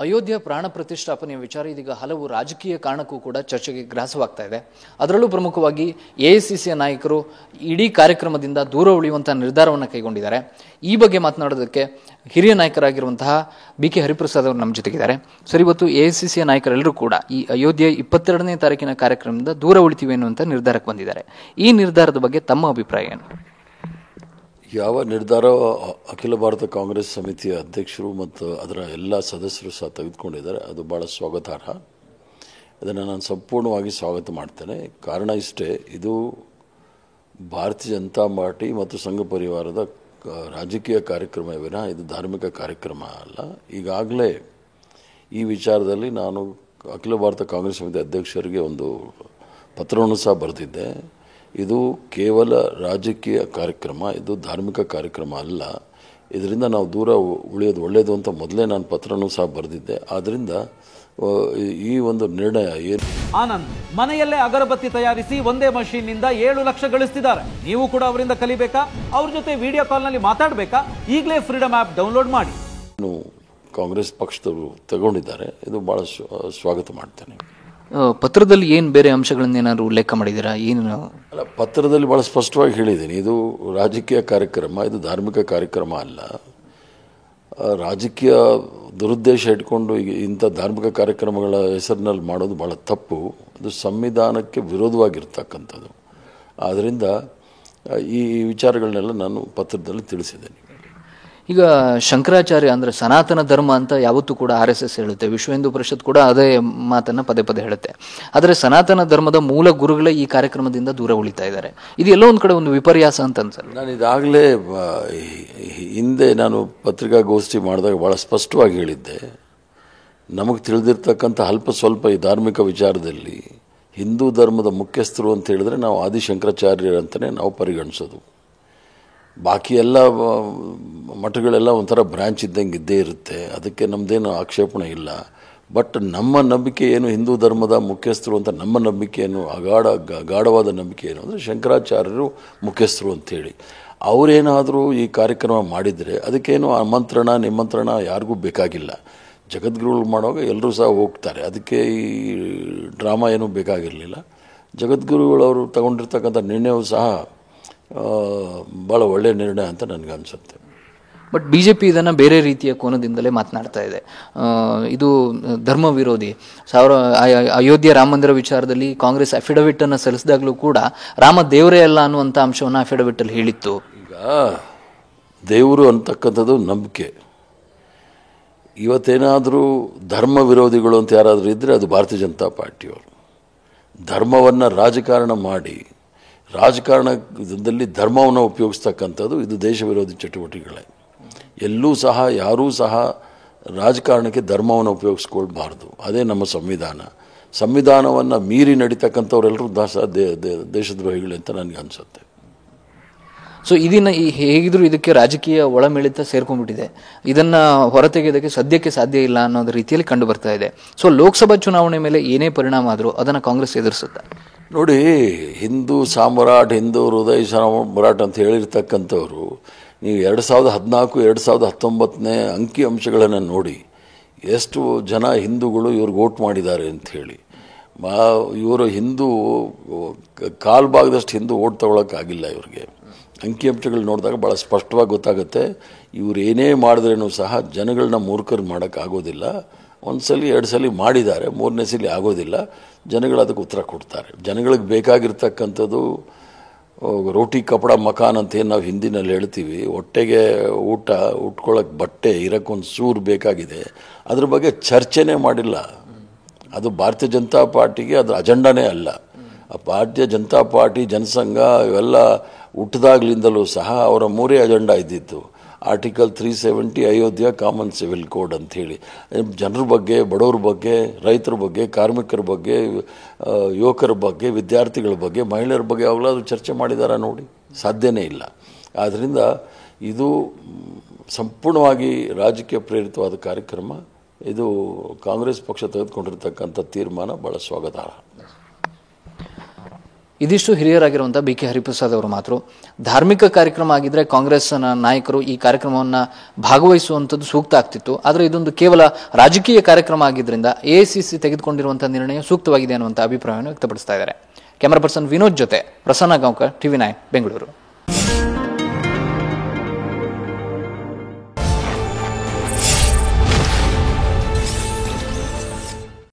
ಅಯೋಧ್ಯೆ ಪ್ರಾಣ ಪ್ರತಿಷ್ಠಾಪನೆಯ ವಿಚಾರ ಇದೀಗ ಹಲವು ರಾಜಕೀಯ ಕಾರಣಕ್ಕೂ ಕೂಡ ಚರ್ಚೆಗೆ ಗ್ರಾಸವಾಗ್ತಾ ಇದೆ. ಅದರಲ್ಲೂ ಪ್ರಮುಖವಾಗಿ ಎಐಸಿಸಿಯ ನಾಯಕರು ಇಡೀ ಕಾರ್ಯಕ್ರಮದಿಂದ ದೂರ ಉಳಿಯುವಂತಹ ನಿರ್ಧಾರವನ್ನು ಕೈಗೊಂಡಿದ್ದಾರೆ. ಈ ಬಗ್ಗೆ ಮಾತನಾಡೋದಕ್ಕೆ ಹಿರಿಯ ನಾಯಕರಾಗಿರುವಂತಹ BK ಹರಿಪ್ರಸಾದ್ ಅವರು ನಮ್ಮ ಜೊತೆಗಿದ್ದಾರೆ. ಸರ್, ಇವತ್ತು ಎಐಸಿಸಿಯ ನಾಯಕರೆಲ್ಲರೂ ಕೂಡ ಈ ಅಯೋಧ್ಯೆ 22ನೇ ತಾರೀಕಿನ ಕಾರ್ಯಕ್ರಮದಿಂದ ದೂರ ಉಳಿತೀವಿ ಅನ್ನುವಂಥ ನಿರ್ಧಾರಕ್ಕೆ ಬಂದಿದ್ದಾರೆ. ಈ ನಿರ್ಧಾರದ ಬಗ್ಗೆ ತಮ್ಮ ಅಭಿಪ್ರಾಯ ಏನು? ಯಾವ ನಿರ್ಧಾರ ಅಖಿಲ ಭಾರತ ಕಾಂಗ್ರೆಸ್ ಸಮಿತಿಯ ಅಧ್ಯಕ್ಷರು ಮತ್ತು ಅದರ ಎಲ್ಲ ಸದಸ್ಯರು ಸಹ ತೆಗೆದುಕೊಂಡಿದ್ದಾರೆ, ಅದು ಭಾಳ ಸ್ವಾಗತಾರ್ಹ. ಅದನ್ನು ನಾನು ಸಂಪೂರ್ಣವಾಗಿ ಸ್ವಾಗತ ಮಾಡ್ತೇನೆ. ಕಾರಣ ಇಷ್ಟೇ, ಇದು ಭಾರತೀಯ ಜನತಾ ಪಾರ್ಟಿ ಮತ್ತು ಸಂಘ ಪರಿವಾರದ ರಾಜಕೀಯ ಕಾರ್ಯಕ್ರಮ ವಿನಃ ಇದು ಧಾರ್ಮಿಕ ಕಾರ್ಯಕ್ರಮ ಅಲ್ಲ. ಈಗಾಗಲೇ ಈ ವಿಚಾರದಲ್ಲಿ ನಾನು ಅಖಿಲ ಭಾರತ ಕಾಂಗ್ರೆಸ್ ಸಮಿತಿ ಅಧ್ಯಕ್ಷರಿಗೆ ಒಂದು ಪತ್ರವನ್ನು ಸಹ ಬರೆದಿದ್ದೆ. ಇದು ಕೇವಲ ರಾಜಕೀಯ ಕಾರ್ಯಕ್ರಮ, ಇದು ಧಾರ್ಮಿಕ ಕಾರ್ಯಕ್ರಮ ಅಲ್ಲ. ಇದರಿಂದ ನಾವು ದೂರ ಉಳಿಯೋದು ಒಳ್ಳೆಯದು ಅಂತ ಮೊದಲೇ ನಾನು ಪತ್ರನೂ ಸಹ ಬರೆದಿದ್ದೆ. ಆದ್ದರಿಂದ ಈ ಒಂದು ನಿರ್ಣಯ ಏನು. ಆನಂದ್ ಮನೆಯಲ್ಲೇ ಅಗರಬತ್ತಿ ತಯಾರಿಸಿ ಒಂದೇ ಮಷೀನ್ ನಿಂದ 7 ಲಕ್ಷ ಗಳಿಸ್ತಿದ್ದಾರೆ. ನೀವು ಕೂಡ ಅವರಿಂದ ಕಲಿಬೇಕಾ? ಅವ್ರ ಜೊತೆ ವಿಡಿಯೋ ಕಾಲ್ ನಲ್ಲಿ ಮಾತಾಡಬೇಕಾ? ಈಗಲೇ ಫ್ರೀಡಮ್ ಆಪ್ ಡೌನ್ಲೋಡ್ ಮಾಡಿ. ಕಾಂಗ್ರೆಸ್ ಪಕ್ಷದವರು ತಗೊಂಡಿದ್ದಾರೆ, ಇದು ಬಹಳ ಸ್ವಾಗತ ಮಾಡ್ತೇನೆ. ಪತ್ರದಲ್ಲಿ ಏನು ಬೇರೆ ಅಂಶಗಳನ್ನೇನಾದ್ರು ಉಲ್ಲೇಖ ಮಾಡಿದ್ದೀರಾ? ಏನು ಅಲ್ಲ, ಪತ್ರದಲ್ಲಿ ಭಾಳ ಸ್ಪಷ್ಟವಾಗಿ ಹೇಳಿದ್ದೀನಿ, ಇದು ರಾಜಕೀಯ ಕಾರ್ಯಕ್ರಮ, ಇದು ಧಾರ್ಮಿಕ ಕಾರ್ಯಕ್ರಮ ಅಲ್ಲ. ರಾಜಕೀಯ ದುರುದ್ದೇಶ ಇಟ್ಕೊಂಡು ಈಗ ಇಂಥ ಧಾರ್ಮಿಕ ಕಾರ್ಯಕ್ರಮಗಳ ಹೆಸರಿನಲ್ಲಿ ಮಾಡೋದು ಭಾಳ ತಪ್ಪು. ಅದು ಸಂವಿಧಾನಕ್ಕೆ ವಿರೋಧವಾಗಿರ್ತಕ್ಕಂಥದ್ದು. ಆದ್ದರಿಂದ ಈ ವಿಚಾರಗಳನ್ನೆಲ್ಲ ನಾನು ಪತ್ರದಲ್ಲಿ ತಿಳಿಸಿದ್ದೇನೆ. ಈಗ ಶಂಕರಾಚಾರ್ಯ ಅಂದರೆ ಸನಾತನ ಧರ್ಮ ಅಂತ ಯಾವತ್ತೂ ಕೂಡ RSS ಹೇಳುತ್ತೆ, ವಿಶ್ವ ಹಿಂದೂ ಪರಿಷತ್ ಕೂಡ ಅದೇ ಮಾತನ್ನು ಪದೇ ಪದೇ ಹೇಳುತ್ತೆ. ಆದರೆ ಸನಾತನ ಧರ್ಮದ ಮೂಲ ಗುರುಗಳೇ ಈ ಕಾರ್ಯಕ್ರಮದಿಂದ ದೂರ ಉಳಿತಾ ಇದ್ದಾರೆ. ಇದು ಎಲ್ಲೋ ಒಂದು ಕಡೆ ಒಂದು ವಿಪರ್ಯಾಸ ಅಂತ ಅನ್ಸಲ್ಲ? ನಾನು ಇದಾಗಲೇ ಹಿಂದೆ ನಾನು ಪತ್ರಿಕಾಗೋಷ್ಠಿ ಮಾಡಿದಾಗ ಭಾಳ ಸ್ಪಷ್ಟವಾಗಿ ಹೇಳಿದ್ದೆ, ನಮಗೆ ತಿಳಿದಿರ್ತಕ್ಕಂಥ ಅಲ್ಪ ಸ್ವಲ್ಪ ಈ ಧಾರ್ಮಿಕ ವಿಚಾರದಲ್ಲಿ ಹಿಂದೂ ಧರ್ಮದ ಮುಖ್ಯಸ್ಥರು ಅಂತ ಹೇಳಿದ್ರೆ ನಾವು ಆದಿಶಂಕರಾಚಾರ್ಯರಂತಲೇ ನಾವು ಪರಿಗಣಿಸೋದು. ಬಾಕಿ ಎಲ್ಲ ಮಠಗಳೆಲ್ಲ ಒಂಥರ ಬ್ರ್ಯಾಂಚ್ ಇದ್ದಂಗೆ ಇದ್ದೇ ಇರುತ್ತೆ, ಅದಕ್ಕೆ ನಮ್ಮದೇನು ಆಕ್ಷೇಪಣೆ ಇಲ್ಲ. ಬಟ್ ನಮ್ಮ ನಂಬಿಕೆ ಏನು, ಹಿಂದೂ ಧರ್ಮದ ಮುಖ್ಯಸ್ಥರು ಅಂತ ನಮ್ಮ ನಂಬಿಕೆ ಏನು, ಗಾಢವಾದ ನಂಬಿಕೆ ಏನು ಅಂದರೆ ಶಂಕರಾಚಾರ್ಯರು ಮುಖ್ಯಸ್ಥರು ಅಂಥೇಳಿ. ಅವರೇನಾದರೂ ಈ ಕಾರ್ಯಕ್ರಮ ಮಾಡಿದರೆ ಅದಕ್ಕೇನು ಆಮಂತ್ರಣ ನಿಮಂತ್ರಣ ಯಾರಿಗೂ ಬೇಕಾಗಿಲ್ಲ. ಜಗದ್ಗುರುಗಳು ಮಾಡುವಾಗ ಎಲ್ಲರೂ ಸಹ ಹೋಗ್ತಾರೆ, ಅದಕ್ಕೆ ಈ ಡ್ರಾಮಾ ಏನೂ ಬೇಕಾಗಿರಲಿಲ್ಲ. ಜಗದ್ಗುರುಗಳವರು ತಗೊಂಡಿರ್ತಕ್ಕಂಥ ನಿರ್ಣಯವೂ ಸಹ ಭಾಳ ಒಳ್ಳೆಯ ನಿರ್ಣಯ ಅಂತ ನನಗನ್ಸುತ್ತೆ. ಬಟ್ BJP ಇದನ್ನು ಬೇರೆ ರೀತಿಯ ಕೋನದಿಂದಲೇ ಮಾತನಾಡ್ತಾ ಇದೆ. ಇದು ಧರ್ಮ ವಿರೋಧಿ. ಅಯೋಧ್ಯೆ ರಾಮ ಮಂದಿರ ವಿಚಾರದಲ್ಲಿ ಕಾಂಗ್ರೆಸ್ ಅಫಿಡವಿಟ್ ಅನ್ನು ಸಲ್ಲಿಸಿದಾಗಲೂ ಕೂಡ ರಾಮ ದೇವರೇ ಅಲ್ಲ ಅನ್ನುವಂಥ ಅಂಶವನ್ನು ಅಫಿಡವಿಟ್ ಅಲ್ಲಿ ಹೇಳಿತ್ತು. ಈಗ ದೇವರು ಅಂತಕ್ಕಂಥದ್ದು ನಂಬಿಕೆ. ಇವತ್ತೇನಾದರೂ ಧರ್ಮ ವಿರೋಧಿಗಳು ಅಂತ ಯಾರಾದರೂ ಇದ್ದರೆ ಅದು ಭಾರತೀಯ ಜನತಾ ಪಾರ್ಟಿಯವರು. ಧರ್ಮವನ್ನು ರಾಜಕಾರಣ ಮಾಡಿ ರಾಜಕಾರಣದಲ್ಲಿ ಧರ್ಮವನ್ನು ಉಪಯೋಗಿಸ್ತಕ್ಕಂಥದ್ದು ಇದು ದೇಶ ವಿರೋಧಿ ಚಟುವಟಿಕೆಗಳೇ. ಎಲ್ಲೂ ಸಹ ಯಾರೂ ಸಹ ರಾಜಕಾರಣಕ್ಕೆ ಧರ್ಮವನ್ನು ಉಪಯೋಗಿಸ್ಕೊಳ್ಬಾರ್ದು. ಅದೇ ನಮ್ಮ ಸಂವಿಧಾನ. ಸಂವಿಧಾನವನ್ನು ಮೀರಿ ನಡೀತಕ್ಕಂಥವರೆಲ್ಲರೂ ದೇಶದ್ರೋಹಿಗಳು ಅಂತ ನನಗೆ ಅನಿಸುತ್ತೆ. ಸೊ ಇದನ್ನು ಹೇಗಿದ್ರು ಇದಕ್ಕೆ ರಾಜಕೀಯ ಒಳಮಿಳಿತ ಸೇರ್ಕೊಂಡ್ಬಿಟ್ಟಿದೆ. ಇದನ್ನು ಹೊರತೆಗೆಯೋದಕ್ಕೆ ಸದ್ಯಕ್ಕೆ ಸಾಧ್ಯ ಇಲ್ಲ ಅನ್ನೋದು ರೀತಿಯಲ್ಲಿ ಕಂಡು ಬರ್ತಾ ಇದೆ. ಸೊ ಲೋಕಸಭಾ ಚುನಾವಣೆ ಮೇಲೆ ಏನೇ ಪರಿಣಾಮ ಆದರೂ ಅದನ್ನು ಕಾಂಗ್ರೆಸ್ ಎದುರಿಸುತ್ತೆ. ನೋಡಿ, ಹಿಂದೂ ಸಾಮ್ರಾಟ್, ಹಿಂದೂ ಹೃದಯ ಸಾಮ್ರಾಟ್ ಅಂತ ಹೇಳಿರ್ತಕ್ಕಂಥವ್ರು ನೀವು 2014 2019 ಅಂಕಿ ಅಂಶಗಳನ್ನು ನೋಡಿ ಎಷ್ಟು ಜನ ಹಿಂದೂಗಳು ಇವ್ರಿಗೆ ವೋಟ್ ಮಾಡಿದ್ದಾರೆ ಅಂಥೇಳಿ. ಇವರು ಹಿಂದೂ ಕಾಲು ಭಾಗದಷ್ಟು ಹಿಂದೂ ವೋಟ್ ತೊಗೊಳಕ್ಕಾಗಿಲ್ಲ ಇವ್ರಿಗೆ. ಅಂಕಿಅಂಶಗಳು ನೋಡಿದಾಗ ಭಾಳ ಸ್ಪಷ್ಟವಾಗಿ ಗೊತ್ತಾಗುತ್ತೆ, ಇವ್ರು ಏನೇ ಮಾಡಿದ್ರೂ ಸಹ ಜನಗಳನ್ನ ಮೂರ್ಖರು ಮಾಡೋಕ್ಕಾಗೋದಿಲ್ಲ. ಒಂದು ಸಲ 2 ಸಲ ಮಾಡಿದ್ದಾರೆ, 3ನೇ ಸಲ ಆಗೋದಿಲ್ಲ. ಜನಗಳು ಅದಕ್ಕೆ ಉತ್ತರ ಕೊಡ್ತಾರೆ. ಜನಗಳಿಗೆ ಬೇಕಾಗಿರ್ತಕ್ಕಂಥದ್ದು ರೋಟಿ ಕಪಡ ಮಕಾನ್ ಅಂತ ಏನು ನಾವು ಹಿಂದಿನಲ್ಲಿ ಹೇಳ್ತೀವಿ, ಹೊಟ್ಟೆಗೆ ಊಟ, ಉಟ್ಕೊಳ್ಳೋಕೆ ಬಟ್ಟೆ, ಇರೋಕ್ಕೊಂದು ಸೂರು ಬೇಕಾಗಿದೆ. ಅದ್ರ ಬಗ್ಗೆ ಚರ್ಚೆನೇ ಮಾಡಿಲ್ಲ. ಅದು ಭಾರತೀಯ ಜನತಾ ಪಾರ್ಟಿಗೆ ಅದರ ಅಜೆಂಡಾನೇ ಅಲ್ಲ. ಭಾರತೀಯ ಜನತಾ ಪಾರ್ಟಿ, ಜನಸಂಘ ಇವೆಲ್ಲ ಹುಟ್ಟಿದಾಗ್ಲಿಂದಲೂ ಸಹ ಅವರ 3 ಅಜೆಂಡಾ ಇದ್ದಿತ್ತು. Article 370 Ayodhya common civil code ಅಂಥೇಳಿ ಜನರ ಬಗ್ಗೆ, ಬಡವ್ರ ಬಗ್ಗೆ, ರೈತರ ಬಗ್ಗೆ, ಕಾರ್ಮಿಕರ ಬಗ್ಗೆ, ಯುವಕರ ಬಗ್ಗೆ, ವಿದ್ಯಾರ್ಥಿಗಳ ಬಗ್ಗೆ, ಮಹಿಳೆಯರ ಬಗ್ಗೆ ಅವೆಲ್ಲರೂ ಚರ್ಚೆ ಮಾಡಿದಾರ ನೋಡಿ? ಸಾಧ್ಯನೇ ಇಲ್ಲ. ಆದ್ದರಿಂದ ಇದು ಸಂಪೂರ್ಣವಾಗಿ ರಾಜಕೀಯ ಪ್ರೇರಿತವಾದ ಕಾರ್ಯಕ್ರಮ. ಇದು ಕಾಂಗ್ರೆಸ್ ಪಕ್ಷ ತೆಗೆದುಕೊಂಡಿರ್ತಕ್ಕಂಥ ತೀರ್ಮಾನ ಭಾಳ ಸ್ವಾಗತಾರ್ಹ. ಇದಿಷ್ಟು ಹಿರಿಯರಾಗಿರುವಂಥ ಬಿ ಕೆ ಹರಿಪ್ರಸಾದ್ ಅವರು ಮಾತ್ರ. ಧಾರ್ಮಿಕ ಕಾರ್ಯಕ್ರಮ ಆಗಿದ್ರೆ ಕಾಂಗ್ರೆಸ್ನ ನಾಯಕರು ಈ ಕಾರ್ಯಕ್ರಮವನ್ನು ಭಾಗವಹಿಸುವಂಥದ್ದು ಸೂಕ್ತ ಆಗ್ತಿತ್ತು. ಆದರೆ ಇದೊಂದು ಕೇವಲ ರಾಜಕೀಯ ಕಾರ್ಯಕ್ರಮ ಆಗಿದ್ದರಿಂದ AICC ತೆಗೆದುಕೊಂಡಿರುವಂಥ ನಿರ್ಣಯ ಸೂಕ್ತವಾಗಿದೆ ಅನ್ನುವಂಥ ಅಭಿಪ್ರಾಯವನ್ನು ವ್ಯಕ್ತಪಡಿಸ್ತಾ ಇದ್ದಾರೆ. ಕ್ಯಾಮರಾ ಪರ್ಸನ್ ವಿನೋದ್ ಜೊತೆ ಪ್ರಸನ್ನ ಗಾಂವ್ಕರ್, TV9 ಬೆಂಗಳೂರು.